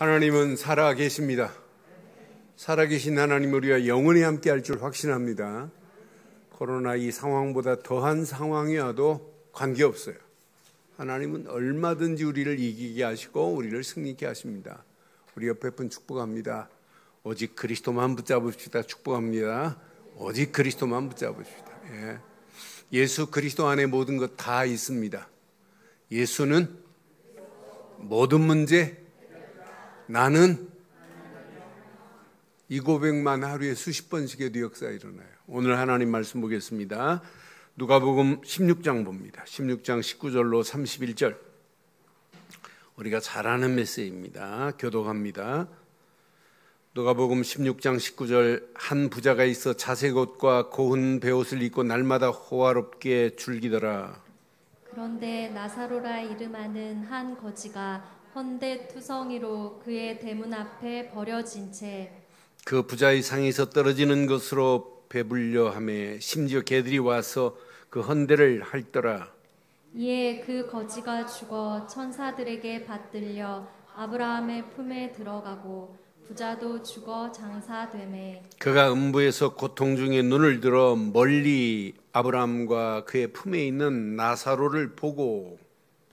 하나님은 살아 계십니다. 살아계신 하나님 우리와 영원히 함께 할 줄 확신합니다. 코로나 이 상황보다 더한 상황이 와도 관계없어요. 하나님은 얼마든지 우리를 이기게 하시고 우리를 승리케 하십니다. 우리 옆에 분 축복합니다. 오직 그리스도만 붙잡읍시다. 축복합니다. 오직 그리스도만 붙잡읍시다. 예수 그리스도 안에 모든 것 다 있습니다. 예수는 모든 문제, 나는 이 고백만 하루에 수십 번씩 해도 역사가 일어나요. 오늘 하나님 말씀 보겠습니다. 누가복음 16장 봅니다. 16장 19절로 31절. 우리가 잘 아는 메시지입니다. 교독합니다. 누가복음 16장 19절. 한 부자가 있어 자색 옷과 고운 베옷을 입고 날마다 호화롭게 즐기더라. 그런데 나사로라 이름하는 한 거지가 헌데투성이로 그의 대문 앞에 버려진 채 그 부자의 상에서 떨어지는 것으로 배불려 하매 심지어 개들이 와서 그 헌데를 핥더라. 이에 그 거지가 죽어 천사들에게 받들려 아브라함의 품에 들어가고 부자도 죽어 장사되매 그가 음부에서 고통 중에 눈을 들어 멀리 아브라함과 그의 품에 있는 나사로를 보고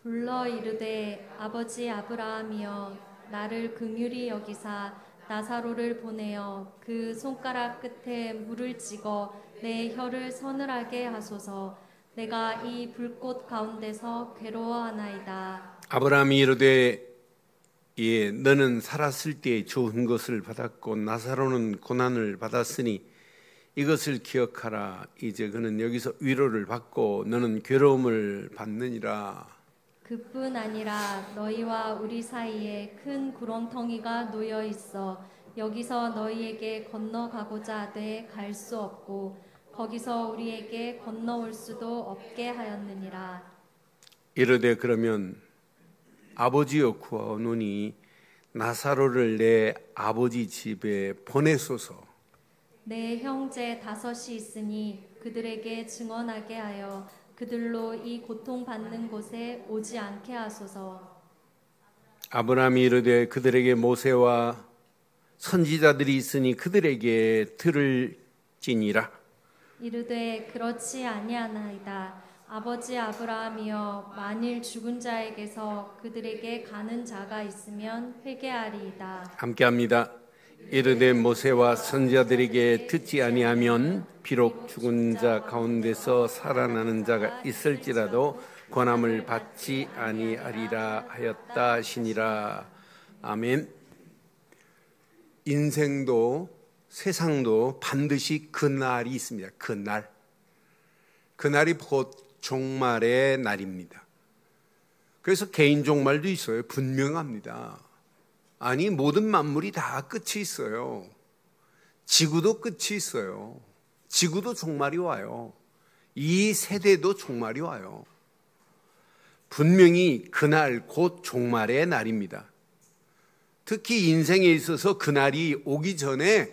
불러 이르되 아버지 아브라함이여 나를 긍휼히 여기사 나사로를 보내어 그 손가락 끝에 물을 찍어 내 혀를 서늘하게 하소서. 내가 이 불꽃 가운데서 괴로워하나이다. 아브라함이 이르되 예, 너는 살았을 때 좋은 것을 받았고 나사로는 고난을 받았으니 이것을 기억하라. 이제 그는 여기서 위로를 받고 너는 괴로움을 받느니라. 그뿐 아니라 너희와 우리 사이에 큰 구렁텅이가 놓여 있어 여기서 너희에게 건너가고자 하되 갈 수 없고 거기서 우리에게 건너올 수도 없게 하였느니라. 이르되 그러면 아버지여 구하오노니 나사로를 내 아버지 집에 보내소서. 내 형제 5이 있으니 그들에게 증언하게 하여 그들로 이 고통받는 곳에 오지 않게 하소서. 아브라함이 이르되 그들에게 모세와 선지자들이 있으니 그들에게 들을지니라. 이르되 그렇지 아니하나이다. 아버지 아브라함이여 만일 죽은 자에게서 그들에게 가는 자가 있으면 회개하리이다. 함께합니다. 이르되 모세와 선지자들에게 듣지 아니하면 비록 죽은 자 가운데서 살아나는 자가 있을지라도 권함을 받지 아니하리라 하였다 하시니라. 아멘. 인생도 세상도 반드시 그날이 있습니다. 그날이 곧 종말의 날입니다. 그래서 개인 종말도 있어요. 분명합니다. 아니 모든 만물이 다 끝이 있어요. 지구도 끝이 있어요. 지구도 종말이 와요. 이 세대도 종말이 와요. 분명히 그날 곧 종말의 날입니다. 특히 인생에 있어서 그날이 오기 전에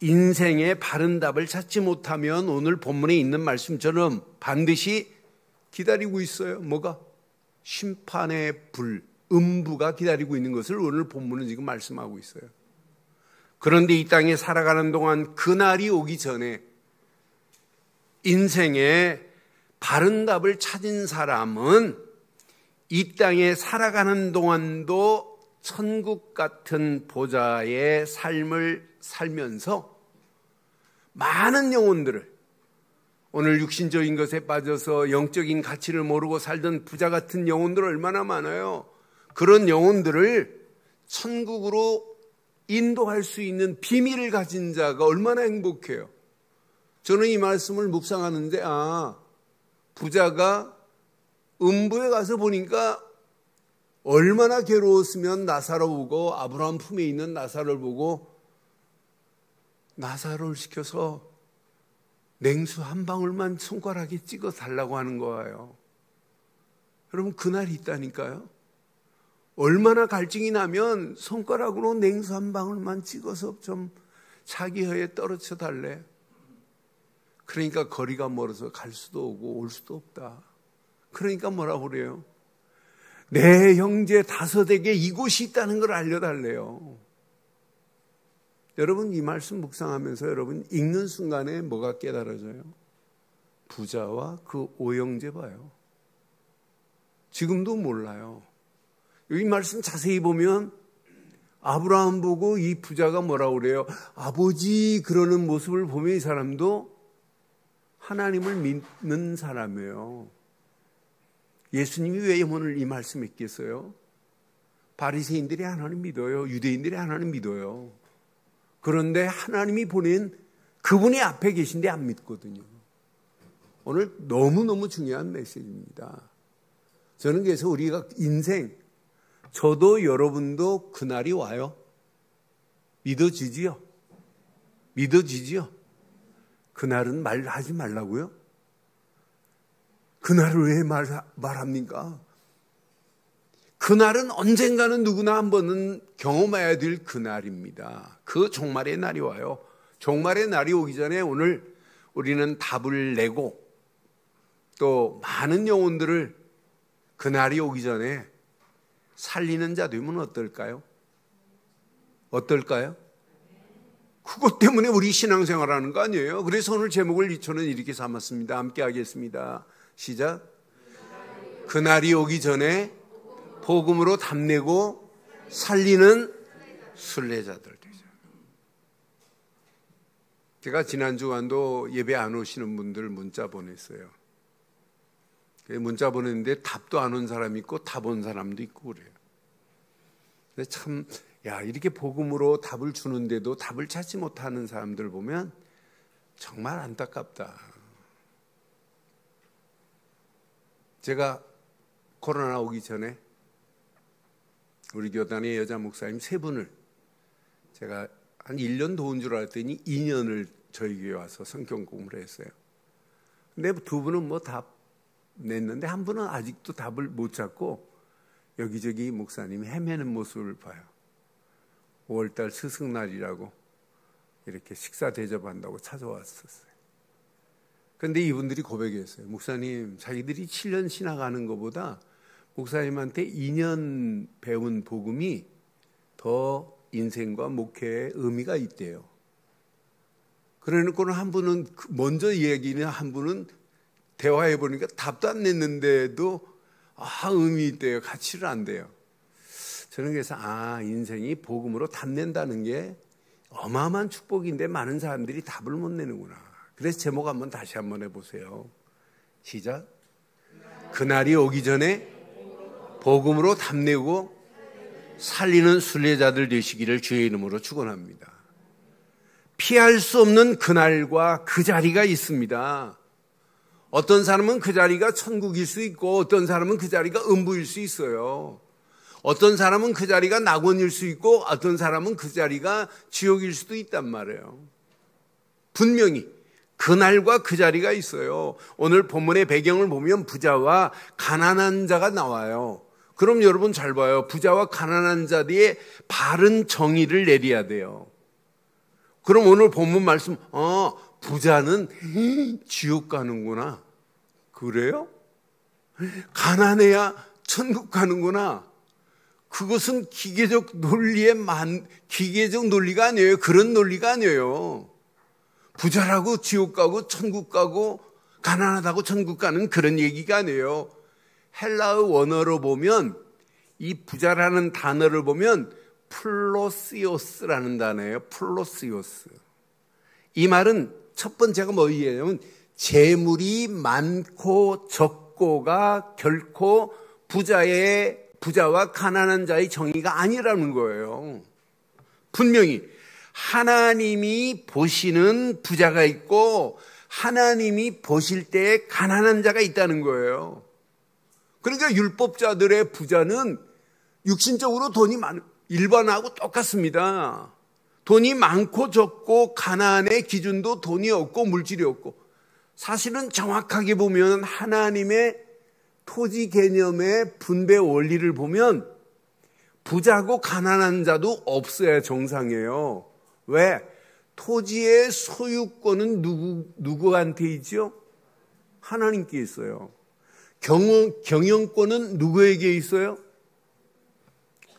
인생의 바른 답을 찾지 못하면 오늘 본문에 있는 말씀처럼 반드시 기다리고 있어요. 뭐가? 심판의 불, 음부가 기다리고 있는 것을 오늘 본문은 지금 말씀하고 있어요. 그런데 이 땅에 살아가는 동안 그날이 오기 전에 인생의 바른 답을 찾은 사람은 이 땅에 살아가는 동안도 천국 같은 보좌의 삶을 살면서 많은 영혼들을 오늘 육신적인 것에 빠져서 영적인 가치를 모르고 살던 부자 같은 영혼들 얼마나 많아요. 그런 영혼들을 천국으로 인도할 수 있는 비밀을 가진 자가 얼마나 행복해요. 저는 이 말씀을 묵상하는데 부자가 음부에 가서 보니까 얼마나 괴로웠으면 나사로 보고 아브라함 품에 있는 나사로를 보고 나사로를 시켜서 냉수 한 방울만 손가락에 찍어 달라고 하는 거예요. 여러분 그날이 있다니까요. 얼마나 갈증이 나면 손가락으로 냉수 한 방울만 찍어서 좀 자기 혀에 떨어져 달래. 그러니까 거리가 멀어서 갈 수도 오고 올 수도 없다. 그러니까 뭐라고 그래요? 내 형제 다섯에게 이곳이 있다는 걸 알려달래요. 여러분, 이 말씀 묵상하면서 여러분 읽는 순간에 뭐가 깨달아져요? 부자와 그 오형제 봐요. 지금도 몰라요. 이 말씀 자세히 보면 아브라함 보고 이 부자가 뭐라고 그래요? 아버지 그러는 모습을 보면 이 사람도 하나님을 믿는 사람이에요. 예수님이 왜 오늘 이 말씀 했겠어요? 바리새인들이 하나님 믿어요. 유대인들이 하나님 믿어요. 그런데 하나님이 보낸 그분이 앞에 계신데 안 믿거든요. 오늘 너무너무 중요한 메시지입니다. 저는 그래서 우리가 인생, 저도 여러분도 그날이 와요. 믿어지지요? 믿어지지요? 그날은 말하지 말라고요? 그날을 왜 말합니까? 그날은 언젠가는 누구나 한 번은 경험해야 될 그날입니다. 그 종말의 날이 와요. 종말의 날이 오기 전에 오늘 우리는 답을 내고 또 많은 영혼들을 그날이 오기 전에 살리는 자 되면 어떨까요? 어떨까요? 그것 때문에 우리 신앙생활하는 거 아니에요? 그래서 오늘 제목을 저는 이렇게 삼았습니다. 함께 하겠습니다. 시작. 그날이 오기 전에 복음으로 답내고 살리는 순례자들 되죠. 제가 지난 주간도 예배 안 오시는 분들 문자 보냈어요. 문자 보냈는데 답도 안 온 사람이 있고 답 온 사람도 있고 그래요. 근데 참, 이렇게 복음으로 답을 주는데도 답을 찾지 못하는 사람들 보면 정말 안타깝다. 제가 코로나 오기 전에 우리 교단의 여자 목사님 3분을 제가 한 1년 도운 줄 알았더니 2년을 저희 교회 와서 성경 공부를 했어요. 근데 2분은 뭐 답 냈는데 한 분은 아직도 답을 못 찾고 여기저기 목사님이 헤매는 모습을 봐요. 5월달 스승날이라고 이렇게 식사 대접한다고 찾아왔었어요. 그런데 이분들이 고백했어요. 목사님, 자기들이 7년 신학하는 것보다 목사님한테 2년 배운 복음이 더 인생과 목회에 의미가 있대요. 그러니까 한 분은 먼저 얘기는 한 분은 대화해 보니까 답도 안 냈는데도 의미 있대요. 가치를 안 돼요. 저는 그래서 인생이 복음으로 답 낸다는 게 어마어마한 축복인데 많은 사람들이 답을 못 내는구나. 그래서 제목 한번 다시 한번 해보세요. 시작. 그날이 오기 전에 복음으로 답내고 살리는 순례자들 되시기를 주의 이름으로 축원합니다. 피할 수 없는 그날과 그 자리가 있습니다. 어떤 사람은 그 자리가 천국일 수 있고 어떤 사람은 그 자리가 음부일 수 있어요. 어떤 사람은 그 자리가 낙원일 수 있고 어떤 사람은 그 자리가 지옥일 수도 있단 말이에요. 분명히 그날과 그 자리가 있어요. 오늘 본문의 배경을 보면 부자와 가난한 자가 나와요. 그럼 여러분 잘 봐요. 부자와 가난한 자들의 바른 정의를 내려야 돼요. 그럼 오늘 본문 말씀, 부자는 지옥 가는구나. 그래요? 가난해야 천국 가는구나. 그것은 기계적 논리가 아니에요. 그런 논리가 아니에요. 부자라고 지옥 가고 천국 가고 가난하다고 천국 가는 그런 얘기가 아니에요. 헬라어 원어로 보면 이 부자라는 단어를 보면 플로시오스라는 단어예요. 플로시오스. 이 말은 첫 번째가 뭐예요? 재물이 많고 적고가 결코 부자와 가난한 자의 정의가 아니라는 거예요. 분명히 하나님이 보시는 부자가 있고 하나님이 보실 때 가난한 자가 있다는 거예요. 그러니까 율법자들의 부자는 육신적으로 돈이 일반하고 똑같습니다. 돈이 많고 적고 가난의 기준도 돈이 없고 물질이 없고, 사실은 정확하게 보면 하나님의 토지 개념의 분배 원리를 보면 부자고 가난한 자도 없어야 정상이에요. 왜? 토지의 소유권은 누구한테 있죠? 하나님께 있어요. 경영권은 누구에게 있어요?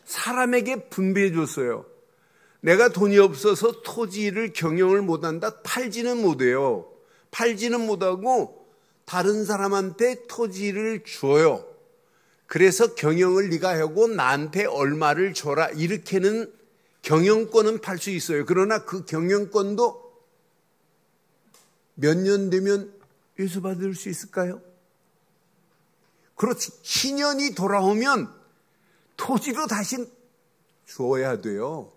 사람에게 분배해 줬어요. 내가 돈이 없어서 토지를 경영을 못한다? 팔지는 못해요. 팔지는 못하고 다른 사람한테 토지를 줘요. 그래서 경영을 네가 하고 나한테 얼마를 줘라. 이렇게는 경영권은 팔 수 있어요. 그러나 그 경영권도 몇 년 되면 회수받을 수 있을까요? 그렇지. 희년이 돌아오면 토지도 다시 주어야 돼요.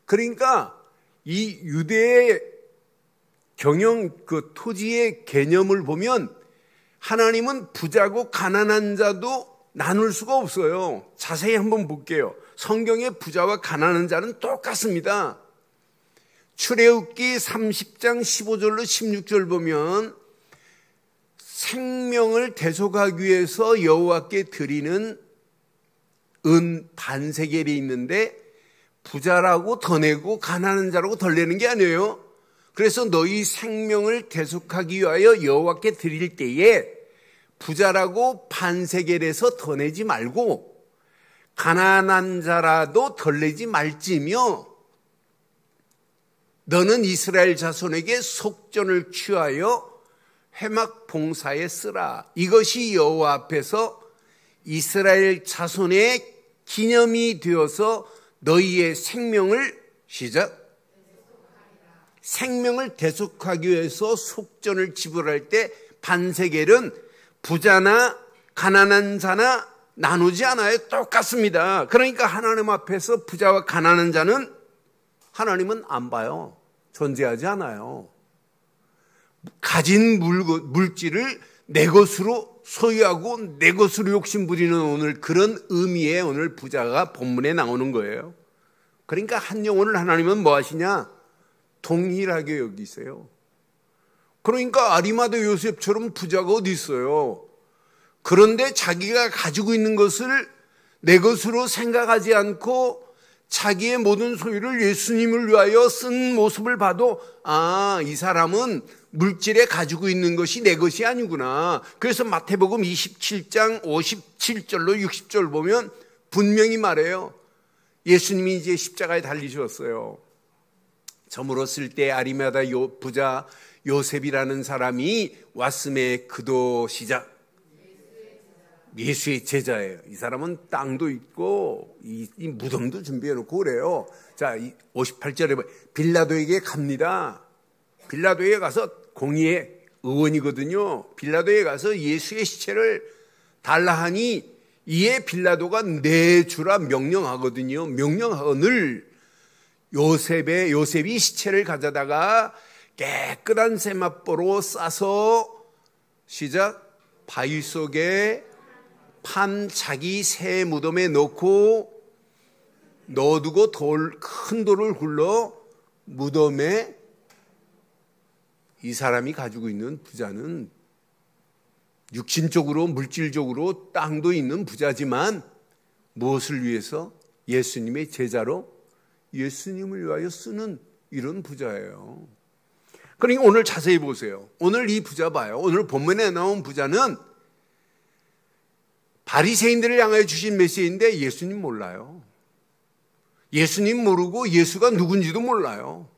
그러니까 이 유대의 경영 그 토지의 개념을 보면 하나님은 부자고 가난한 자도 나눌 수가 없어요. 자세히 한번 볼게요. 성경의 부자와 가난한 자는 똑같습니다. 출애굽기 30장 15절로 16절 보면 생명을 대속하기 위해서 여호와께 드리는 은 반세겔이 있는데 부자라고 더 내고 가난한 자라고 덜 내는 게 아니에요. 그래서 너희 생명을 대속하기 위하여 여호와께 드릴 때에 부자라고 반세겔에서 더 내지 말고 가난한 자라도 덜 내지 말지며 너는 이스라엘 자손에게 속전을 취하여 회막 봉사에 쓰라. 이것이 여호와 앞에서 이스라엘 자손의 기념이 되어서 너희의 생명을 시작. 생명을 대속하기 위해서 속전을 지불할 때 반세겔은 부자나 가난한 자나 나누지 않아요. 똑같습니다. 그러니까 하나님 앞에서 부자와 가난한 자는 하나님은 안 봐요. 존재하지 않아요. 가진 물질을 내 것으로 소유하고 내 것으로 욕심부리는 오늘 그런 의미의 오늘 부자가 본문에 나오는 거예요. 그러니까 한 영혼을 하나님은 뭐 하시냐? 동일하게 여기세요. 그러니까 아리마다 요셉처럼 부자가 어디 있어요? 그런데 자기가 가지고 있는 것을 내 것으로 생각하지 않고 자기의 모든 소유를 예수님을 위하여 쓴 모습을 봐도 이 사람은 물질에 가지고 있는 것이 내 것이 아니구나. 그래서 마태복음 27장 57절로 60절 보면 분명히 말해요. 예수님이 이제 십자가에 달리셨어요. 저물었을 때 아리마다 부자 요셉이라는 사람이 왔음에 그도 시작. 예수의 제자예요. 이 사람은 땅도 있고 이 무덤도 준비해놓고 그래요. 자, 58절에 빌라도에게 갑니다. 빌라도에 가서 공의의 의원이거든요. 빌라도에 가서 예수의 시체를 달라 하니 이에 빌라도가 내주라 명령하거든요. 명령하거늘 요셉이 시체를 가져다가 깨끗한 세마포로 싸서 시작. 바위 속에 판 자기 새 무덤에 넣어두고 큰 돌을 굴러 무덤에 이 사람이 가지고 있는 부자는 육신적으로 물질적으로 땅도 있는 부자지만 무엇을 위해서? 예수님의 제자로 예수님을 위하여 쓰는 이런 부자예요. 그러니까 오늘 자세히 보세요. 오늘 이 부자 봐요. 오늘 본문에 나온 부자는 바리새인들을 향하여 주신 메시지인데 예수님 몰라요. 예수님 모르고 예수가 누군지도 몰라요.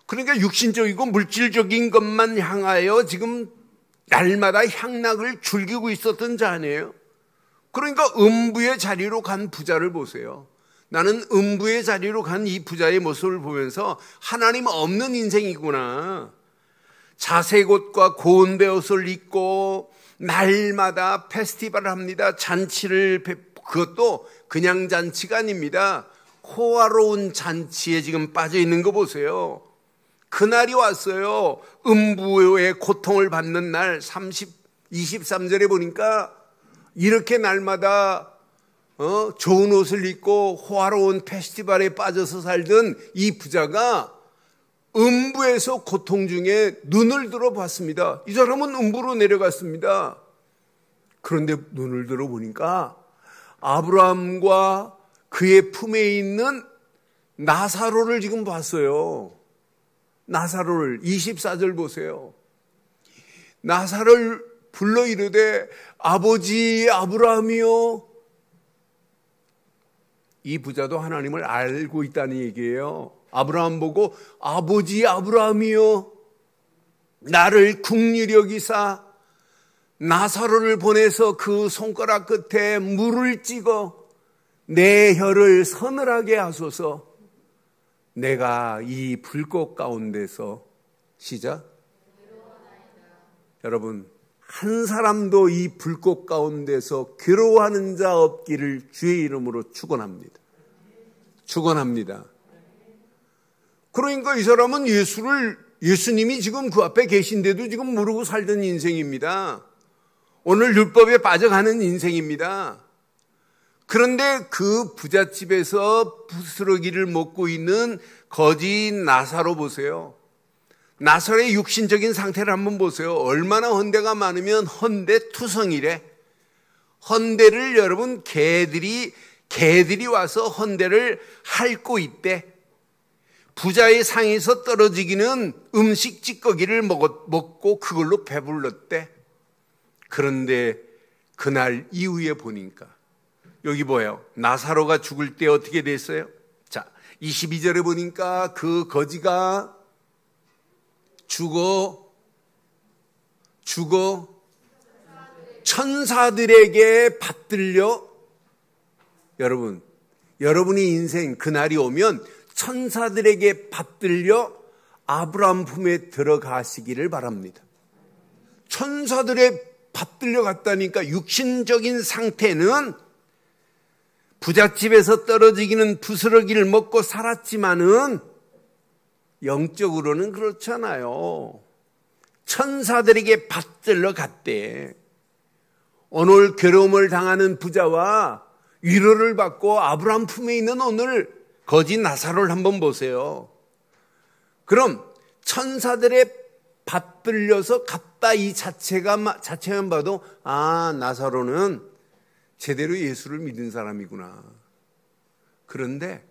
그러니까 육신적이고 물질적인 것만 향하여 지금 날마다 향락을 즐기고 있었던 자 아니에요. 그러니까 음부의 자리로 간 부자를 보세요. 나는 음부의 자리로 간 이 부자의 모습을 보면서 하나님 없는 인생이구나. 자색 옷과 고운 베옷을 입고 날마다 페스티벌을 합니다. 잔치를, 그것도 그냥 잔치가 아닙니다. 호화로운 잔치에 지금 빠져 있는 거 보세요. 그날이 왔어요. 음부의 고통을 받는 날 23절에 보니까 이렇게 날마다 좋은 옷을 입고 호화로운 페스티벌에 빠져서 살던 이 부자가 음부에서 고통 중에 눈을 들어 봤습니다. 이 사람은 음부로 내려갔습니다. 그런데 눈을 들어 보니까 아브라함과 그의 품에 있는 나사로를 지금 봤어요. 나사로를 24절 보세요. 나사로를 불러 이르되 아버지 아브라함이요 이 부자도 하나님을 알고 있다는 얘기예요. 아브라함 보고 아버지 아브라함이요, 나를 긍휼히 여기사 나사로를 보내서 그 손가락 끝에 물을 찍어 내 혀를 서늘하게 하소서. 내가 이 불꽃 가운데서, 시작. 여러분, 한 사람도 이 불꽃 가운데서 괴로워하는 자 없기를 주의 이름으로 축원합니다. 축원합니다. 그러니까 이 사람은 예수님이 지금 그 앞에 계신데도 지금 모르고 살던 인생입니다. 오늘 율법에 빠져가는 인생입니다. 그런데 그 부잣집에서 부스러기를 먹고 있는 거지 나사로 보세요. 나사로의 육신적인 상태를 한번 보세요. 얼마나 헌대가 많으면 헌대투성이래. 헌대를 여러분 개들이 와서 헌대를 핥고 있대. 부자의 상에서 떨어지기는 음식 찌꺼기를 먹고 그걸로 배불렀대. 그런데 그날 이후에 보니까 여기 뭐예요? 나사로가 죽을 때 어떻게 됐어요? 자, 22절에 보니까 그 거지가 죽어 천사들에게 받들려. 여러분, 여러분의 인생 그날이 오면 천사들에게 받들려 아브라함 품에 들어가시기를 바랍니다. 천사들의 받들려 갔다니까. 육신적인 상태는 부잣집에서 떨어지기는 부스러기를 먹고 살았지만은 영적으로는 그렇잖아요. 천사들에게 받들러 갔대. 오늘 괴로움을 당하는 부자와 위로를 받고 아브라함 품에 있는 오늘 거지 나사로를 한번 보세요. 그럼 천사들의 받들려서 갔다 이 자체만 봐도 나사로는 제대로 예수를 믿은 사람이구나. 그런데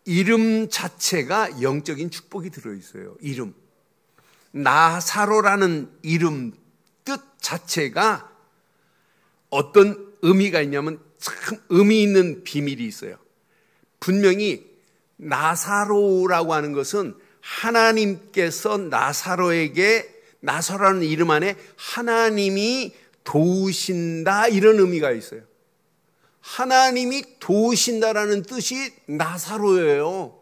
이름 자체가 영적인 축복이 들어있어요. 이름. 나사로라는 이름 뜻 자체가 어떤 의미가 있냐면 참 의미 있는 비밀이 있어요. 분명히 나사로라고 하는 것은 하나님께서 나사로라는 이름 안에 하나님이 도우신다, 이런 의미가 있어요. 하나님이 도우신다라는 뜻이 나사로예요.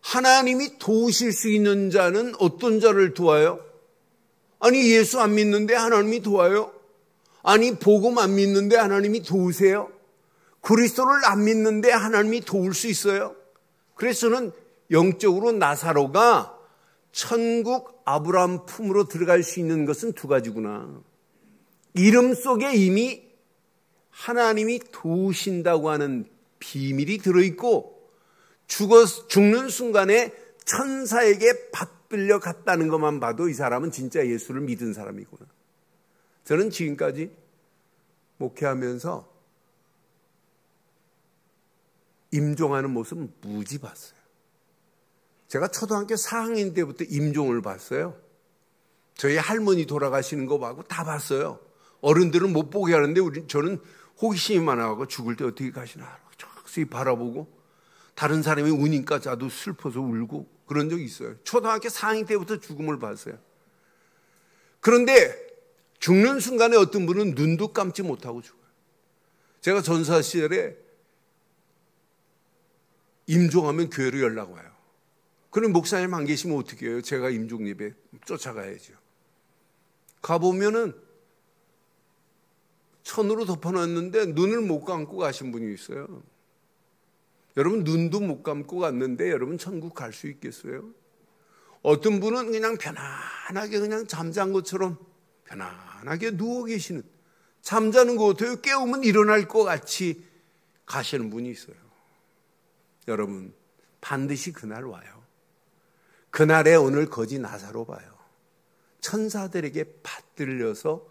하나님이 도우실 수 있는 자는 어떤 자를 도와요? 아니, 예수 안 믿는데 하나님이 도와요? 아니, 복음 안 믿는데 하나님이 도우세요? 그리스도를 안 믿는데 하나님이 도울 수 있어요? 그래서 저는 영적으로 나사로가 천국 아브라함 품으로 들어갈 수 있는 것은 두 가지구나. 이름 속에 이미 하나님이 도우신다고 하는 비밀이 들어있고, 죽는 순간에 천사에게 받들려 갔다는 것만 봐도 이 사람은 진짜 예수를 믿은 사람이구나. 저는 지금까지 목회하면서 임종하는 모습은 무지 봤어요. 제가 초등학교 4학년 때부터 임종을 봤어요. 저희 할머니 돌아가시는 거 보고 다 봤어요. 어른들은 못 보게 하는데 저는 호기심이 많아가지고 죽을 때 어떻게 가시나 자세히 바라보고, 다른 사람이 우니까 자도 슬퍼서 울고 그런 적이 있어요. 초등학교 4학년 때부터 죽음을 봤어요. 그런데 죽는 순간에 어떤 분은 눈도 감지 못하고 죽어요. 제가 전사 시절에 임종하면 교회로 연락 와요. 그럼 목사님 안 계시면 어떻게 해요? 제가 임종 예배 쫓아가야죠. 가보면은 천으로 덮어놨는데 눈을 못 감고 가신 분이 있어요. 여러분, 눈도 못 감고 갔는데 여러분 천국 갈 수 있겠어요? 어떤 분은 그냥 편안하게 그냥 잠잔 것처럼 편안하게 누워 계시는, 잠자는 것 같아요. 깨우면 일어날 것 같이 가시는 분이 있어요. 여러분, 반드시 그날 와요. 그날에 오늘 거지 나사로 봐요. 천사들에게 받들려서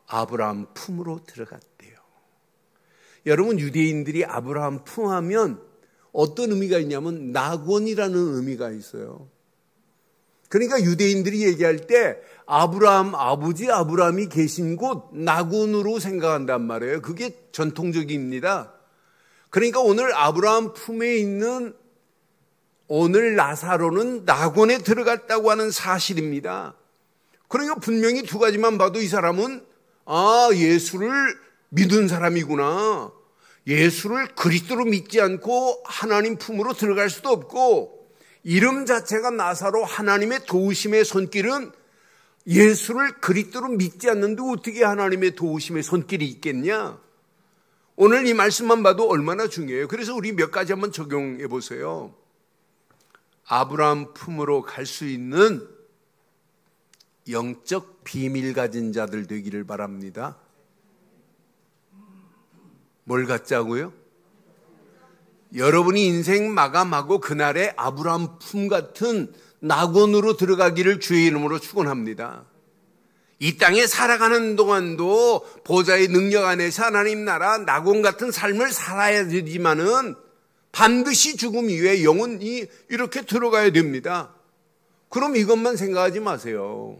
아브라함 품으로 들어갔대요. 여러분, 유대인들이 아브라함 품하면 어떤 의미가 있냐면 낙원이라는 의미가 있어요. 그러니까 유대인들이 얘기할 때 아브라함 아버지 아브라함이 계신 곳 낙원으로 생각한단 말이에요. 그게 전통적입니다. 그러니까 오늘 아브라함 품에 있는 오늘 나사로는 낙원에 들어갔다고 하는 사실입니다. 그러니까 분명히 두 가지만 봐도 이 사람은 예수를 믿은 사람이구나. 예수를 그리스도로 믿지 않고 하나님 품으로 들어갈 수도 없고, 이름 자체가 나사로, 하나님의 도우심의 손길은 예수를 그리스도로 믿지 않는데 어떻게 하나님의 도우심의 손길이 있겠냐? 오늘 이 말씀만 봐도 얼마나 중요해요. 그래서 우리 몇 가지 한번 적용해 보세요. 아브라함 품으로 갈 수 있는 영적 비밀 가진 자들 되기를 바랍니다. 뭘 갖자고요? 여러분이 인생 마감하고 그날에 아브라함 품 같은 낙원으로 들어가기를 주의 이름으로 축원합니다. 이 땅에 살아가는 동안도 보좌의 능력 안에서 하나님 나라 낙원 같은 삶을 살아야 되지만은 반드시 죽음 이후에 영혼이 이렇게 들어가야 됩니다. 그럼 이것만 생각하지 마세요.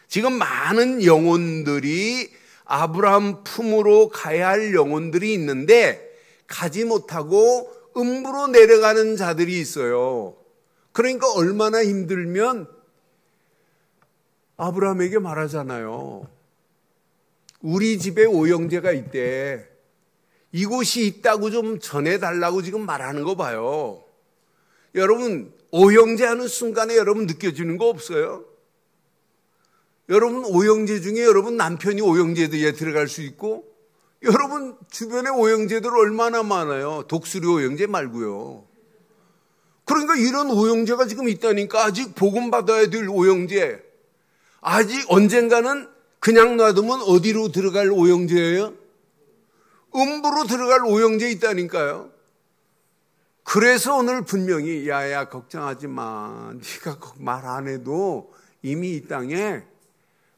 지금 많은 영혼들이 아브라함 품으로 가야 할 영혼들이 있는데 가지 못하고 음부로 내려가는 자들이 있어요. 그러니까 얼마나 힘들면 아브라함에게 말하잖아요. 우리 집에 오형제가 있대. 이곳이 있다고 좀 전해달라고 지금 말하는 거 봐요. 여러분, 오형제 하는 순간에 여러분 느껴지는 거 없어요? 여러분 오형제 중에 여러분 남편이 오형제들에 들어갈 수 있고, 여러분 주변에 오형제들 얼마나 많아요. 독수리 오형제 말고요. 그러니까 이런 오형제가 지금 있다니까. 아직 복음 받아야 될 오형제, 아직 언젠가는 그냥 놔두면 어디로 들어갈 오형제예요? 음부로 들어갈 오형제 있다니까요. 그래서 오늘 분명히 야야 걱정하지 마. 네가 말 안 해도 이미 이 땅에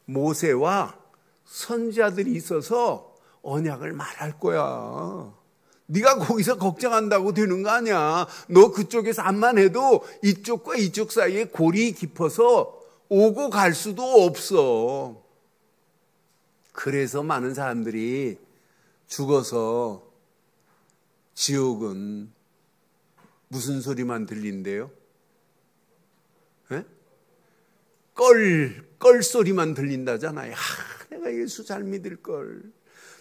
모세와 선지자들이 있어서 언약을 말할 거야. 네가 거기서 걱정한다고 되는 거 아니야. 너 그쪽에서 암만 해도 이쪽과 이쪽 사이에 골이 깊어서 오고 갈 수도 없어. 그래서 많은 사람들이 죽어서 지옥은 무슨 소리만 들린대요? 네? 껄 소리만 들린다잖아요. 내가 예수 잘 믿을 걸,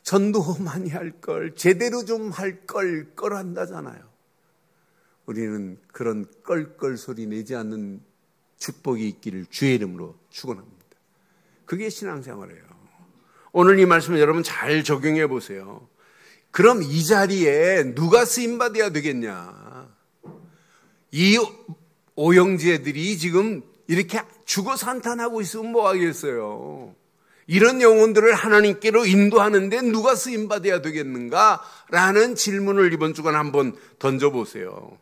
전도 많이 할 걸, 제대로 좀 할 걸 한다잖아요. 우리는 그런 껄껄 소리 내지 않는 축복이 있기를 주의 이름으로 축원합니다. 그게 신앙생활이에요. 오늘 이 말씀을 여러분 잘 적용해 보세요. 그럼 이 자리에 누가 쓰임받아야 되겠냐? 이 오형제들이 지금 이렇게 죽어 산탄하고 있으면 뭐 하겠어요? 이런 영혼들을 하나님께로 인도하는데 누가 쓰임받아야 되겠는가? 라는 질문을 이번 주간 한번 던져보세요.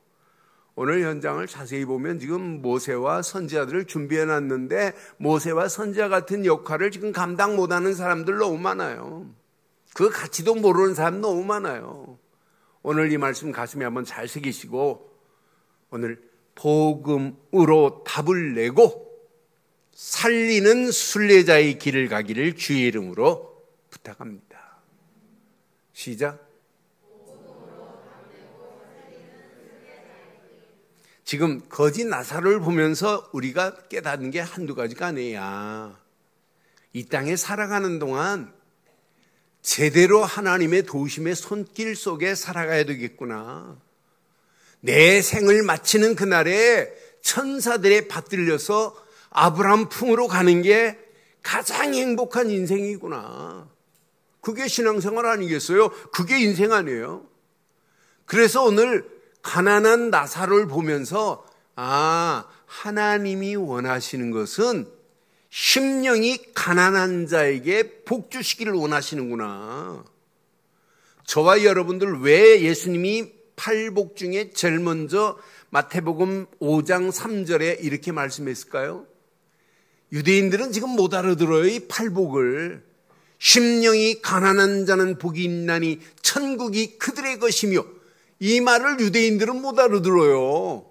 오늘 현장을 자세히 보면 지금 모세와 선지자들을 준비해 놨는데 모세와 선지자 같은 역할을 지금 감당 못하는 사람들 너무 많아요. 그 가치도 모르는 사람 너무 많아요. 오늘 이 말씀 가슴에 한번 잘 새기시고 오늘 복음으로 답을 내고 살리는 순례자의 길을 가기를 주의 이름으로 부탁합니다. 시작. 지금 거짓 나사로를 보면서 우리가 깨닫는 게 한두 가지가 아니야. 이 땅에 살아가는 동안 제대로 하나님의 도우심의 손길 속에 살아가야 되겠구나. 내 생을 마치는 그날에 천사들의 받들려서 아브라함 품으로 가는 게 가장 행복한 인생이구나. 그게 신앙생활 아니겠어요? 그게 인생 아니에요? 그래서 오늘 가난한 나사로를 보면서 하나님이 원하시는 것은 심령이 가난한 자에게 복 주시기를 원하시는구나. 저와 여러분들 왜 예수님이 팔복 중에 제일 먼저 마태복음 5장 3절에 이렇게 말씀했을까요? 유대인들은 지금 못 알아들어요. 이 팔복을. 심령이 가난한 자는 복이 있나니 천국이 그들의 것이며, 이 말을 유대인들은 못 알아들어요.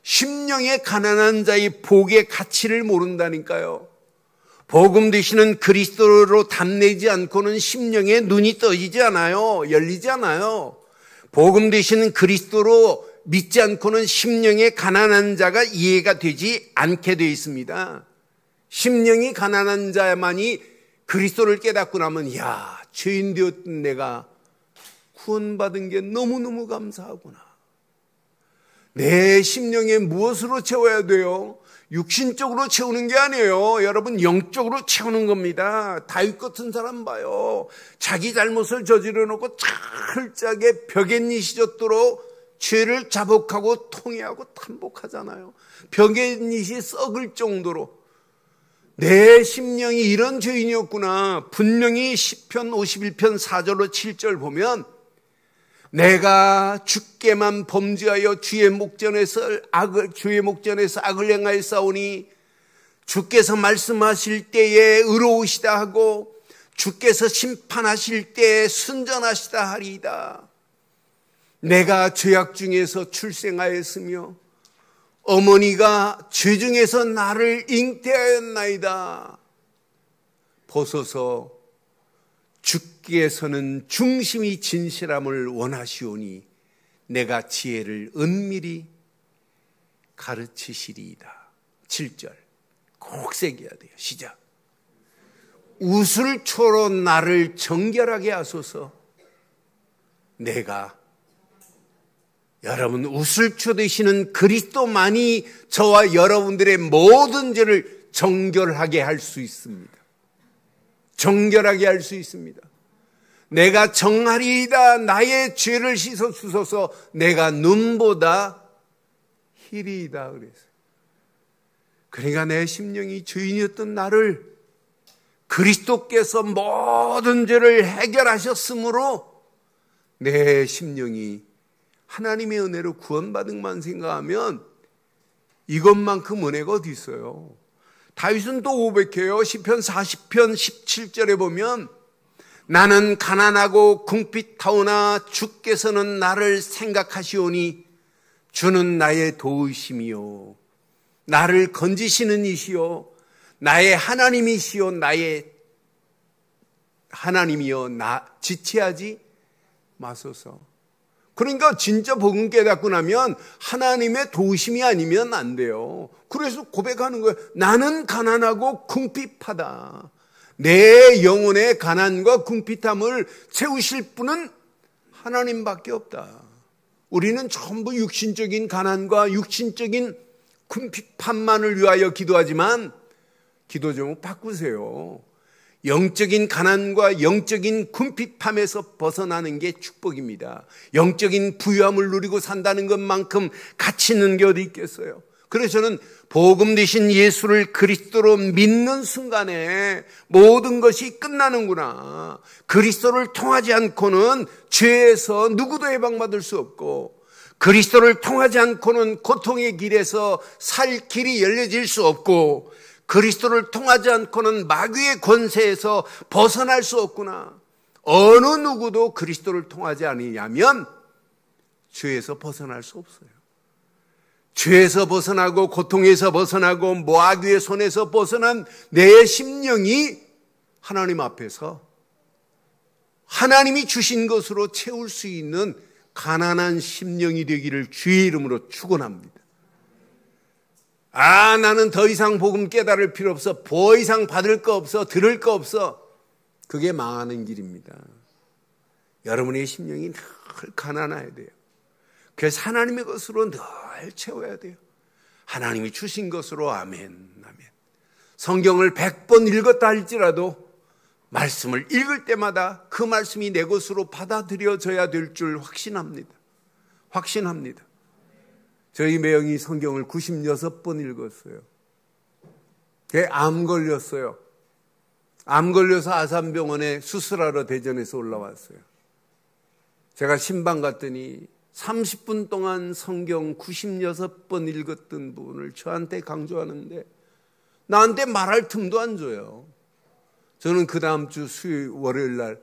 심령의 가난한 자의 복의 가치를 모른다니까요. 복음 되시는 그리스도로 답내지 않고는 심령의 눈이 떠지지 않아요. 열리지 않아요. 복음 되시는 그리스도로 믿지 않고는 심령의 가난한 자가 이해가 되지 않게 되어 있습니다. 심령이 가난한 자만이 그리스도를 깨닫고 나면 야, 죄인 되었던 내가 구원받은 게 너무너무 감사하구나. 내 심령에 무엇으로 채워야 돼요? 육신적으로 채우는 게 아니에요. 여러분, 영적으로 채우는 겁니다. 다윗 같은 사람 봐요. 자기 잘못을 저지러 놓고 철저하게 벽에 찢었도록 죄를 자복하고 통회하고 탄복하잖아요. 벽에 닛이 썩을 정도로 내 심령이 이런 죄인이었구나. 분명히 시편 51편 4절로 7절 보면 내가 주께만 범죄하여 주의 목전에서 악을 행하였사오니 주께서 말씀하실 때에 의로우시다 하고 주께서 심판하실 때에 순전하시다 하리이다. 내가 죄악 중에서 출생하였으며 어머니가 죄 중에서 나를 잉태하였나이다. 보소서 주께서는 중심이 진실함을 원하시오니 내가 지혜를 은밀히 가르치시리이다. 7절 꼭 새겨야 돼요. 시작. 우슬초로 나를 정결하게 하소서. 내가 여러분 우슬초 되시는 그리스도만이 저와 여러분들의 모든 죄를 정결하게 할 수 있습니다. 정결하게 할 수 있습니다. 내가 정하리이다. 나의 죄를 씻어 주소서. 내가 눈보다 희리이다 그랬어요. 그러니까 내 심령이 죄인이었던 나를 그리스도께서 모든 죄를 해결하셨으므로 내 심령이 하나님의 은혜로 구원받은 것만 생각하면 이것만큼 은혜가 어디 있어요. 다윗은 또 고백해요. 시편 40편 17절에 보면 나는 가난하고 궁핍하오나 주께서는 나를 생각하시오니 주는 나의 도우심이요 나를 건지시는 이시요 나의 하나님이시요 나의 하나님이요 나 지체하지 마소서. 그러니까 진짜 복음 깨닫고 나면 하나님의 도우심이 아니면 안 돼요. 그래서 고백하는 거예요. 나는 가난하고 궁핍하다. 내 영혼의 가난과 궁핍함을 채우실 분은 하나님밖에 없다. 우리는 전부 육신적인 가난과 육신적인 궁핍함만을 위하여 기도하지만 기도 제목 바꾸세요. 영적인 가난과 영적인 궁핍함에서 벗어나는 게 축복입니다. 영적인 부유함을 누리고 산다는 것만큼 가치 있는 게 어디 있겠어요. 그래서 저는 복음 되신 예수를 그리스도로 믿는 순간에 모든 것이 끝나는구나. 그리스도를 통하지 않고는 죄에서 누구도 해방받을 수 없고 그리스도를 통하지 않고는 고통의 길에서 살 길이 열려질 수 없고 그리스도를 통하지 않고는 마귀의 권세에서 벗어날 수 없구나. 어느 누구도 그리스도를 통하지 않으냐면 죄에서 벗어날 수 없어요. 죄에서 벗어나고 고통에서 벗어나고 마귀의 손에서 벗어난 내 심령이 하나님 앞에서 하나님이 주신 것으로 채울 수 있는 가난한 심령이 되기를 주의 이름으로 축원합니다. 나는 더 이상 복음 깨달을 필요 없어. 더 이상 받을 거 없어. 들을 거 없어. 그게 망하는 길입니다. 여러분의 심령이 늘 가난해야 돼요. 그래서 하나님의 것으로 늘 채워야 돼요. 하나님이 주신 것으로 아멘, 아멘. 성경을 100번 읽었다 할지라도 말씀을 읽을 때마다 그 말씀이 내 것으로 받아들여져야 될 줄 확신합니다. 확신합니다. 저희 매형이 성경을 96번 읽었어요. 걔 암 걸렸어요. 암 걸려서 아산병원에 수술하러 대전에서 올라왔어요. 제가 신방 갔더니 30분 동안 성경 96번 읽었던 부분을 저한테 강조하는데 나한테 말할 틈도 안 줘요. 저는 그 다음 주 월요일 날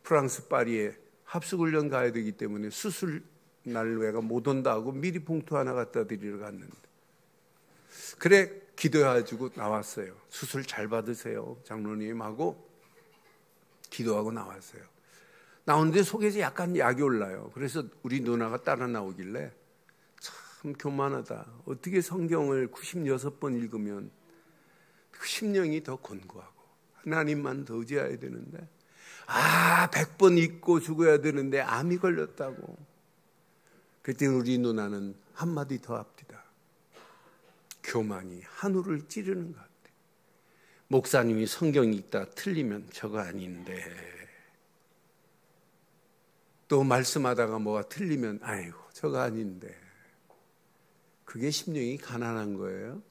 프랑스 파리에 합숙훈련 가야 되기 때문에 수술 날 외가 못 온다고 미리 봉투 하나 갖다 드리러 갔는데 그래 기도해가지고 나왔어요. 수술 잘 받으세요 장로님 하고 기도하고 나왔어요. 나오는데 속에서 약간 약이 올라요. 그래서 우리 누나가 따라 나오길래 참 교만하다. 어떻게 성경을 96번 읽으면 그 심령이 더 권고하고 하나님만 더 의지해야 되는데 100번 읽고 죽어야 되는데 암이 걸렸다고. 그때 우리 누나는 한마디 더 합니다. 교만이 한우를 찌르는 것 같아. 목사님이 성경 읽다 틀리면 저거 아닌데, 또 말씀하다가 뭐가 틀리면 아이고 저거 아닌데. 그게 심령이 가난한 거예요.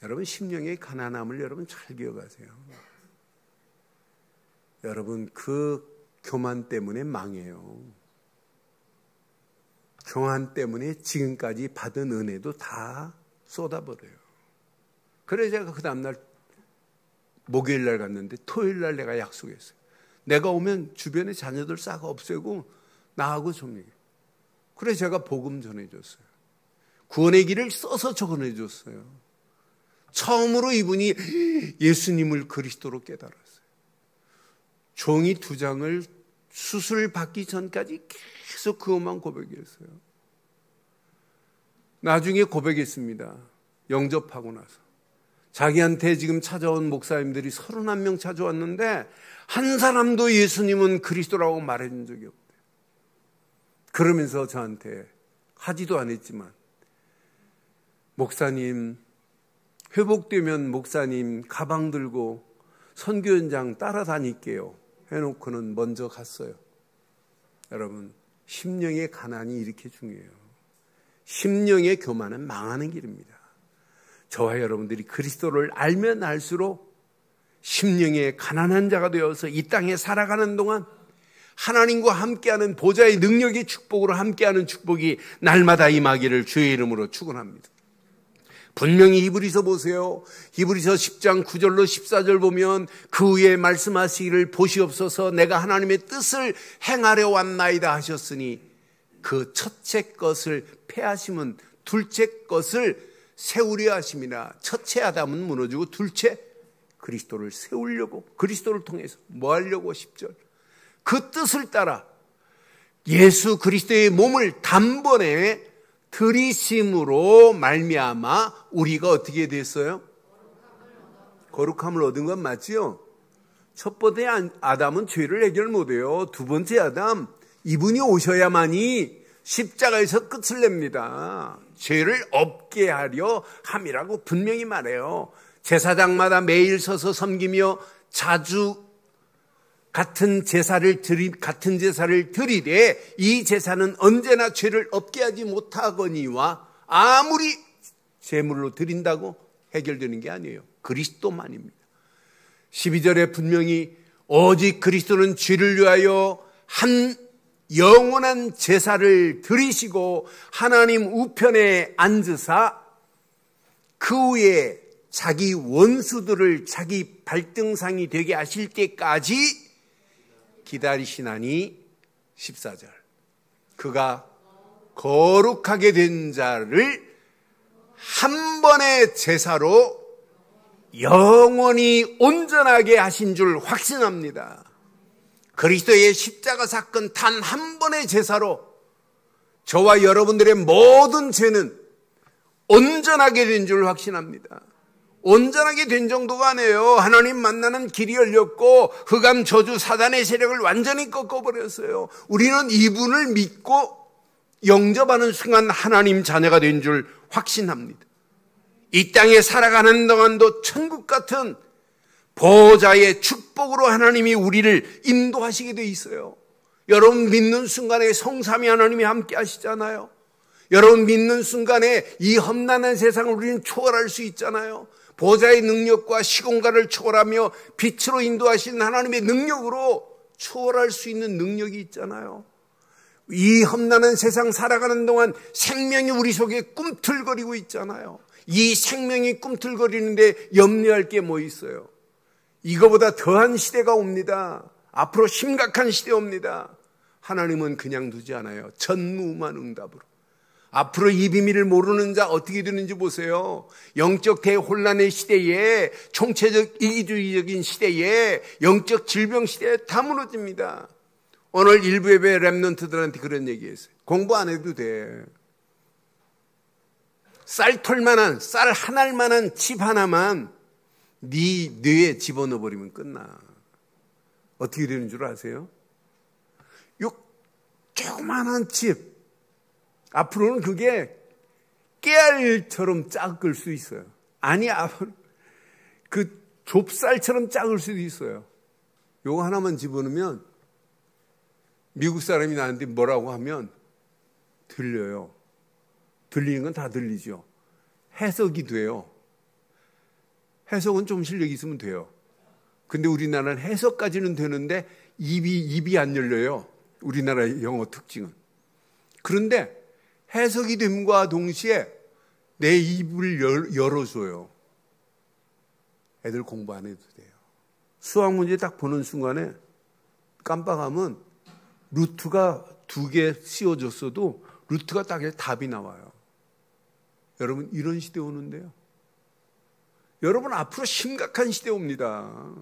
여러분, 심령의 가난함을 여러분 잘 기억하세요. 여러분, 그 교만 때문에 망해요. 교만 때문에 지금까지 받은 은혜도 다 쏟아버려요. 그래서 제가 그 다음날 목요일 날 갔는데 토요일 날 내가 약속했어요. 내가 오면 주변에 자녀들 싹 없애고 나하고 좀 얘기해요. 그래서 제가 복음 전해줬어요. 구원의 길을 써서 전해줬어요. 처음으로 이분이 예수님을 그리스도로 깨달았어요. 종이 2장을 수술 받기 전까지 계속 그것만 고백했어요. 나중에 고백했습니다. 영접하고 나서. 자기한테 지금 찾아온 목사님들이 31명 찾아왔는데 한 사람도 예수님은 그리스도라고 말해준 적이 없대요. 그러면서 저한테 하지도 않았지만, 목사님, 회복되면 목사님 가방 들고 선교 현장 따라다닐게요 해놓고는 먼저 갔어요. 여러분, 심령의 가난이 이렇게 중요해요. 심령의 교만은 망하는 길입니다. 저와 여러분들이 그리스도를 알면 알수록 심령의 가난한 자가 되어서 이 땅에 살아가는 동안 하나님과 함께하는 보좌의 능력의 축복으로 함께하는 축복이 날마다 임하기를 주의 이름으로 축원합니다. 분명히 히브리서 보세요. 히브리서 10장 9절로 14절 보면 그 후에 말씀하시기를 보시옵소서 내가 하나님의 뜻을 행하려 왔나이다 하셨으니 그 첫째 것을 폐하심은 둘째 것을 세우려 하심이나 첫째 아담은 무너지고 둘째 그리스도를 세우려고, 그리스도를 통해서 뭐 하려고 10절 그 뜻을 따라 예수 그리스도의 몸을 단번에 들이심으로 말미암아 우리가 어떻게 됐어요? 거룩함을 얻은 건 맞지요? 첫 번째 아담은 죄를 해결 못해요. 두 번째 아담, 이분이 오셔야만이 십자가에서 끝을 냅니다. 죄를 없게 하려 함이라고 분명히 말해요. 제사장마다 매일 서서 섬기며 자주 같은 제사를 드리되 이 제사는 언제나 죄를 없게 하지 못하거니와 아무리 제물로 드린다고 해결되는 게 아니에요. 그리스도만입니다. 12절에 분명히 오직 그리스도는 죄를 위하여 한 영원한 제사를 드리시고 하나님 우편에 앉으사 그 후에 자기 원수들을 자기 발등상이 되게 하실 때까지 기다리시나니 14절 그가 거룩하게 된 자를 한 번의 제사로 영원히 온전하게 하신 줄 확신합니다. 그리스도의 십자가 사건 단 한 번의 제사로 저와 여러분들의 모든 죄는 온전하게 된 줄 확신합니다. 온전하게 된 정도가 아니에요. 하나님 만나는 길이 열렸고 흑암 저주 사단의 세력을 완전히 꺾어버렸어요. 우리는 이분을 믿고 영접하는 순간 하나님 자녀가 된 줄 확신합니다. 이 땅에 살아가는 동안도 천국 같은 보호자의 축복으로 하나님이 우리를 인도하시게 돼 있어요. 여러분 믿는 순간에 성삼위 하나님이 함께 하시잖아요. 여러분 믿는 순간에 이 험난한 세상을 우리는 초월할 수 있잖아요. 보호자의 능력과 시공간을 초월하며 빛으로 인도하시는 하나님의 능력으로 초월할 수 있는 능력이 있잖아요. 이 험난한 세상 살아가는 동안 생명이 우리 속에 꿈틀거리고 있잖아요. 이 생명이 꿈틀거리는데 염려할 게 뭐 있어요? 이거보다 더한 시대가 옵니다. 앞으로 심각한 시대 옵니다. 하나님은 그냥 두지 않아요. 전무후무한 응답으로. 앞으로 이 비밀을 모르는 자 어떻게 되는지 보세요. 영적 대혼란의 시대에, 총체적 이기주의적인 시대에, 영적 질병 시대에 다 무너집니다. 오늘 일부 예배 랩런트들한테 그런 얘기했어요. 공부 안 해도 돼. 쌀 한 알만한 칩 하나만 네 뇌에 집어넣어버리면 끝나. 어떻게 되는 줄 아세요? 요 조그만한 칩, 앞으로는 그게 깨알처럼 작을 수 있어요. 아니, 앞으로 그 좁쌀처럼 작을 수도 있어요. 요거 하나만 집어넣으면 미국 사람이 나한테 뭐라고 하면 들려요. 들리는 건 다 들리죠. 해석이 돼요. 해석은 좀 실력이 있으면 돼요. 근데 우리나라는 해석까지는 되는데 입이 안 열려요. 우리나라의 영어 특징은. 그런데 해석이 됨과 동시에 내 입을 열어줘요. 애들 공부 안 해도 돼요. 수학 문제 딱 보는 순간에 깜빡하면 루트가 2개 씌워졌어도 루트가 딱 답이 나와요. 여러분, 이런 시대 오는데요. 여러분, 앞으로 심각한 시대 옵니다.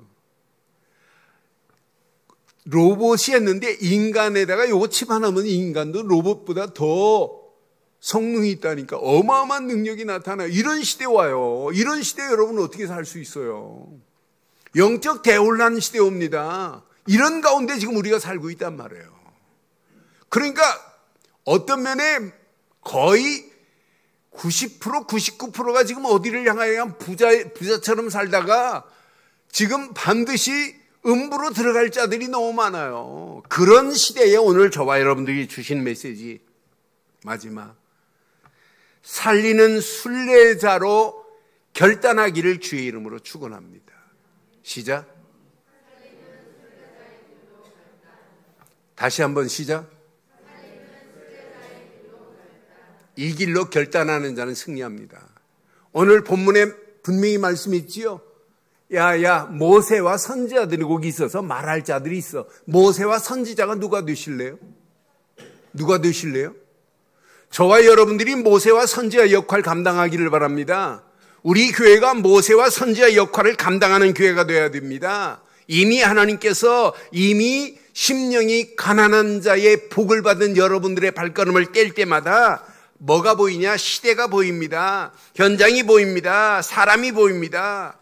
로봇이 했는데 인간에다가 요거 칩 하나면 인간도 로봇보다 더 성능이 있다니까 어마어마한 능력이 나타나요. 이런 시대 와요. 이런 시대 여러분 어떻게 살 수 있어요? 영적 대혼란 시대 옵니다. 이런 가운데 지금 우리가 살고 있단 말이에요. 그러니까 어떤 면에 거의 90%, 99%가 지금 어디를 향하여 부자처럼 살다가 지금 반드시 음부로 들어갈 자들이 너무 많아요. 그런 시대에 오늘 저와 여러분들이 주신 메시지 마지막, 살리는 순례자로 결단하기를 주의 이름으로 축원합니다. 시작. 다시 한번 시작. 이 길로 결단하는 자는 승리합니다. 오늘 본문에 분명히 말씀이 있지요. 야, 모세와 선지자들이 거기 있어서 말할 자들이 있어. 모세와 선지자가 누가 되실래요? 누가 되실래요? 저와 여러분들이 모세와 선지자 역할 감당하기를 바랍니다. 우리 교회가 모세와 선지자 역할을 감당하는 교회가 되어야 됩니다. 이미 하나님께서 이미 심령이 가난한 자의 복을 받은 여러분들의 발걸음을 뗄 때마다 뭐가 보이냐? 시대가 보입니다. 현장이 보입니다. 사람이 보입니다.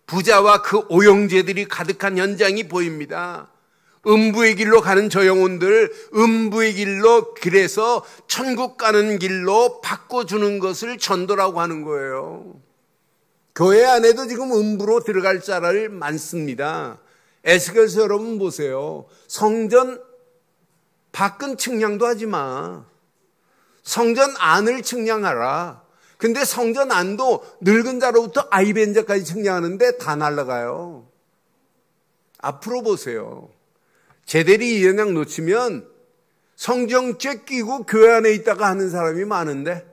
부자와 그 오영제들이 가득한 현장이 보입니다. 음부의 길로 가는 저 영혼들, 음부의 길로 길에서 천국 가는 길로 바꿔주는 것을 전도라고 하는 거예요. 교회 안에도 지금 음부로 들어갈 자를 많습니다. 에스겔서 여러분 보세요. 성전 밖은 측량도 하지 마. 성전 안을 측량하라. 근데 성전 안도 늙은 자로부터 아이벤자까지 측량하는데 다 날아가요. 앞으로 보세요. 제대리 이 현장 놓치면 성경책 끼고 교회 안에 있다가 하는 사람이 많은데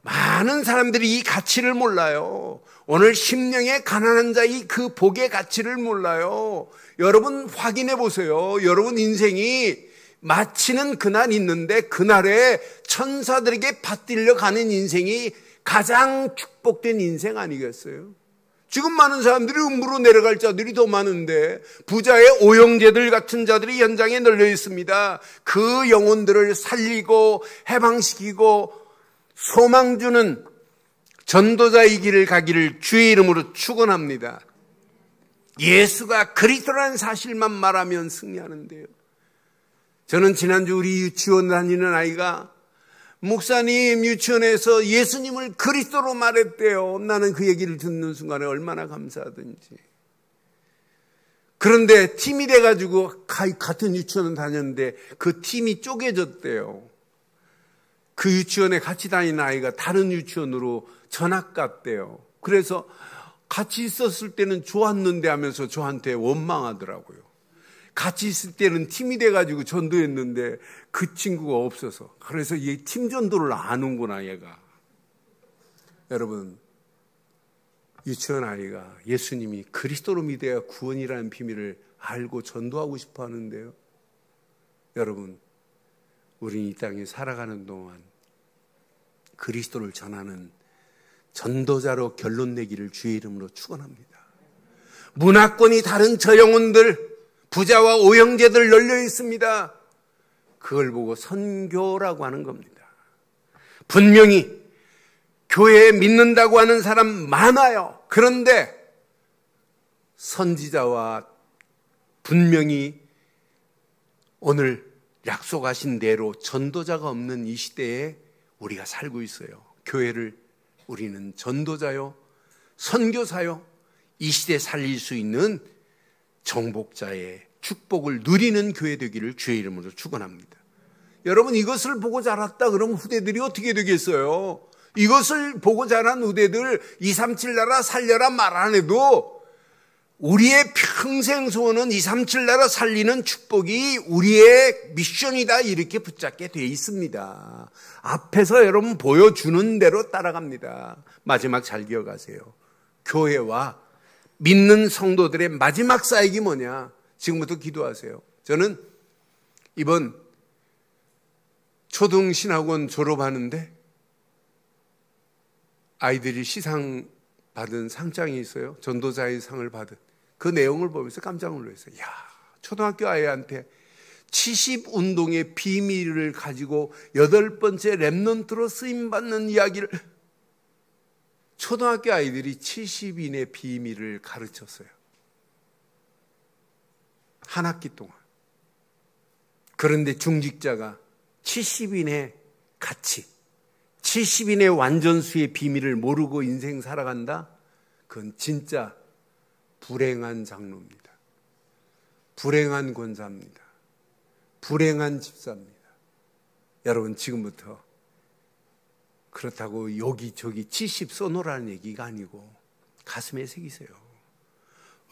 많은 사람들이 이 가치를 몰라요. 오늘 심령의 가난한 자의 그 복의 가치를 몰라요. 여러분 확인해 보세요. 여러분 인생이 마치는 그날 있는데 그날에 천사들에게 받들려 가는 인생이 가장 축복된 인생 아니겠어요? 지금 많은 사람들이 음부로 내려갈 자들이 더 많은데 부자의 오영제들 같은 자들이 현장에 널려 있습니다. 그 영혼들을 살리고 해방시키고 소망 주는 전도자의 길을 가기를 주의 이름으로 축원합니다. 예수가 그리스도라는 사실만 말하면 승리하는데요. 저는 지난주 우리 유치원 다니는 아이가 목사님 유치원에서 예수님을 그리스도로 말했대요. 나는 그 얘기를 듣는 순간에 얼마나 감사하든지. 그런데 팀이 돼가지고 같은 유치원 다녔는데 그 팀이 쪼개졌대요. 그 유치원에 같이 다니는 아이가 다른 유치원으로 전학 갔대요. 그래서 같이 있었을 때는 좋았는데 하면서 저한테 원망하더라고요. 같이 있을 때는 팀이 돼가지고 전도했는데 그 친구가 없어서. 그래서 얘 팀 전도를 아는구나 얘가. 여러분, 유치원 아이가 예수님이 그리스도로 믿어야 구원이라는 비밀을 알고 전도하고 싶어 하는데요. 여러분, 우리는 이 땅에 살아가는 동안 그리스도를 전하는 전도자로 결론 내기를 주의 이름으로 축원합니다. 문화권이 다른 저 영혼들, 부자와 오형제들 널려 있습니다. 그걸 보고 선교라고 하는 겁니다. 분명히 교회에 믿는다고 하는 사람 많아요. 그런데 선지자와 분명히 오늘 약속하신 대로 전도자가 없는 이 시대에 우리가 살고 있어요. 교회를 우리는 전도자요, 선교사요, 이 시대에 살릴 수 있는 정복자의 축복을 누리는 교회 되기를 주의 이름으로 축원합니다. 여러분, 이것을 보고 자랐다 그러면 후대들이 어떻게 되겠어요? 이것을 보고 자란 후대들 237 나라 살려라 말 안 해도 우리의 평생 소원은 237 나라 살리는 축복이 우리의 미션이다, 이렇게 붙잡게 돼 있습니다. 앞에서 여러분 보여주는 대로 따라갑니다. 마지막 잘 기억하세요. 교회와 믿는 성도들의 마지막 사역이 뭐냐? 지금부터 기도하세요. 저는 이번 초등신학원 졸업하는데 아이들이 시상 받은 상장이 있어요. 전도자의 상을 받은. 그 내용을 보면서 깜짝 놀랐어요. 야, 초등학교 아이한테 70운동의 비밀을 가지고 8번째 렘넌트로 쓰임받는 이야기를, 초등학교 아이들이 70인의 비밀을 가르쳤어요. 한 학기 동안. 그런데 중직자가 70인의 가치, 70인의 완전수의 비밀을 모르고 인생 살아간다? 그건 진짜 불행한 장로입니다. 불행한 권사입니다. 불행한 집사입니다. 여러분, 지금부터 그렇다고 여기저기 70 써놓으라는 얘기가 아니고 가슴에 새기세요.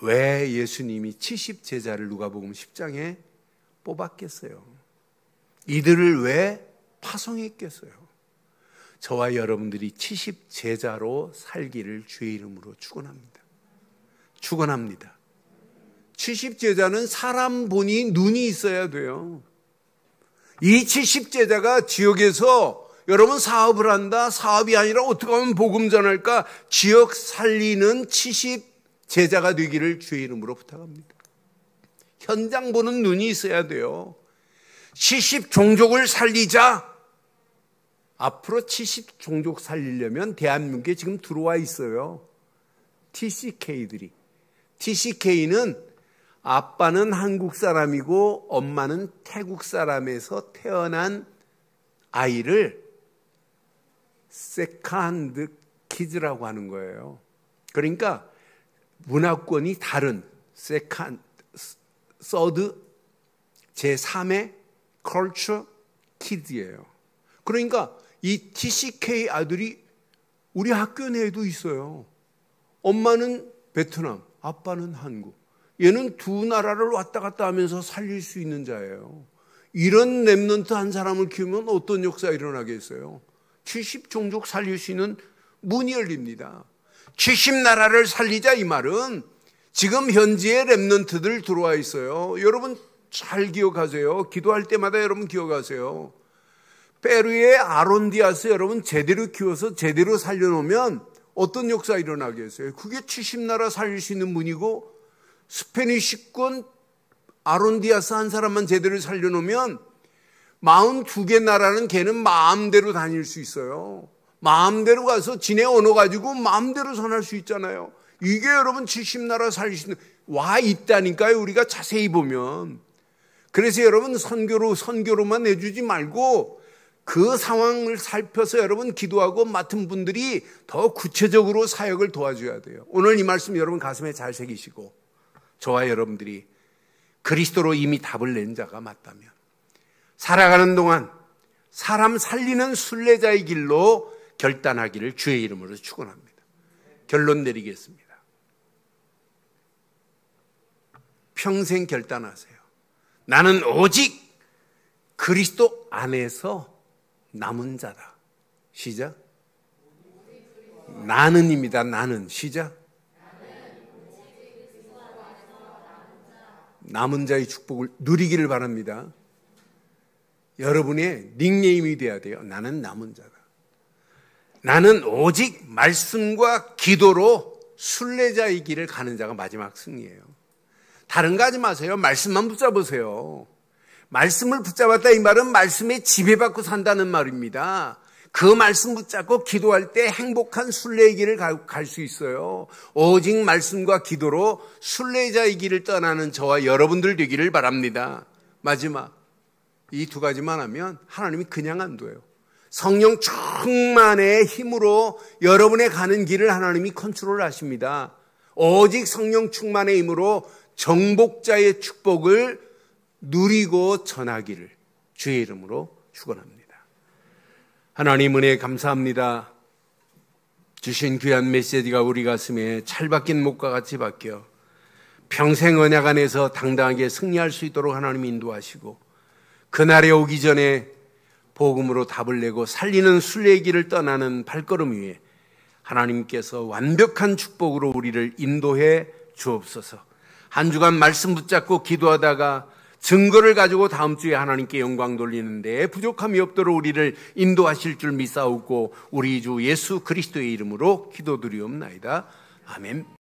왜 예수님이 70 제자를 누가복음 10장에 뽑았겠어요? 이들을 왜 파송했겠어요? 저와 여러분들이 70 제자로 살기를 주의 이름으로 축원합니다. 축원합니다. 70 제자는 사람 보니 눈이 있어야 돼요. 이 70 제자가 지역에서 여러분 사업을 한다, 사업이 아니라 어떻게 하면 복음 전할까, 지역 살리는 70 제자가 되기를 주의 이름으로 부탁합니다. 현장 보는 눈이 있어야 돼요. 70 종족을 살리자. 앞으로 70 종족 살리려면 대한민국에 지금 들어와 있어요. TCK들이. TCK는 아빠는 한국 사람이고 엄마는 태국 사람에서 태어난 아이를 세컨드 키즈라고 하는 거예요. 그러니까 문화권이 다른 서드 제3의 컬처 키드예요. 그러니까 이 TCK 아들이 우리 학교 내에도 있어요. 엄마는 베트남, 아빠는 한국. 얘는 두 나라를 왔다 갔다 하면서 살릴 수 있는 자예요. 이런 렘넌트 한 사람을 키우면 어떤 역사가 일어나겠어요? 70 종족 살릴 수 있는 문이 열립니다. 70 나라를 살리자, 이 말은 지금 현지에 렘넌트들 들어와 있어요. 여러분 잘 기억하세요. 기도할 때마다 여러분 기억하세요. 페루의 아론디아스 여러분 제대로 키워서 제대로 살려놓으면 어떤 역사가 일어나겠어요? 그게 70 나라 살릴 수 있는 문이고, 스페니시권 아론디아스 한 사람만 제대로 살려놓으면 42개 나라는 걔는 마음대로 다닐 수 있어요. 마음대로 가서 지네 언어 가지고 마음대로 선할 수 있잖아요. 이게 여러분 70 나라 살릴 수 있는, 와 있다니까요. 우리가 자세히 보면. 그래서 여러분 선교로만 내주지 말고 그 상황을 살펴서 여러분 기도하고 맡은 분들이 더 구체적으로 사역을 도와줘야 돼요. 오늘 이 말씀 여러분 가슴에 잘 새기시고, 저와 여러분들이 그리스도로 이미 답을 낸 자가 맞다면 살아가는 동안 사람 살리는 순례자의 길로 결단하기를 주의 이름으로 축원합니다. 결론 내리겠습니다. 평생 결단하세요. 나는 오직 그리스도 안에서 남은 자다. 시작. 나는입니다. 나는. 시작. 남은 자의 축복을 누리기를 바랍니다. 여러분의 닉네임이 돼야 돼요. 나는 남은 자다. 나는 오직 말씀과 기도로 순례자의 길을 가는 자가 마지막 승리예요. 다른 거 하지 마세요. 말씀만 붙잡으세요. 말씀을 붙잡았다 이 말은 말씀에 지배받고 산다는 말입니다. 그 말씀 붙잡고 기도할 때 행복한 순례의 길을 갈 수 있어요. 오직 말씀과 기도로 순례자의 길을 떠나는 저와 여러분들 되기를 바랍니다. 마지막 이 두 가지만 하면 하나님이 그냥 안 둬요. 성령 충만의 힘으로 여러분의 가는 길을 하나님이 컨트롤 하십니다. 오직 성령 충만의 힘으로 정복자의 축복을 누리고 전하기를 주의 이름으로 축원합니다. 하나님 은혜 감사합니다. 주신 귀한 메시지가 우리 가슴에 찰박힌 목과 같이 박혀 평생 언약 안에서 당당하게 승리할 수 있도록 하나님 인도하시고 그날에 오기 전에 복음으로 답을 내고 살리는 순례의 길을 떠나는 발걸음 위에 하나님께서 완벽한 축복으로 우리를 인도해 주옵소서. 한 주간 말씀 붙잡고 기도하다가 증거를 가지고 다음 주에 하나님께 영광 돌리는데 부족함이 없도록 우리를 인도하실 줄 믿사옵고 우리 주 예수 그리스도의 이름으로 기도드리옵나이다. 아멘.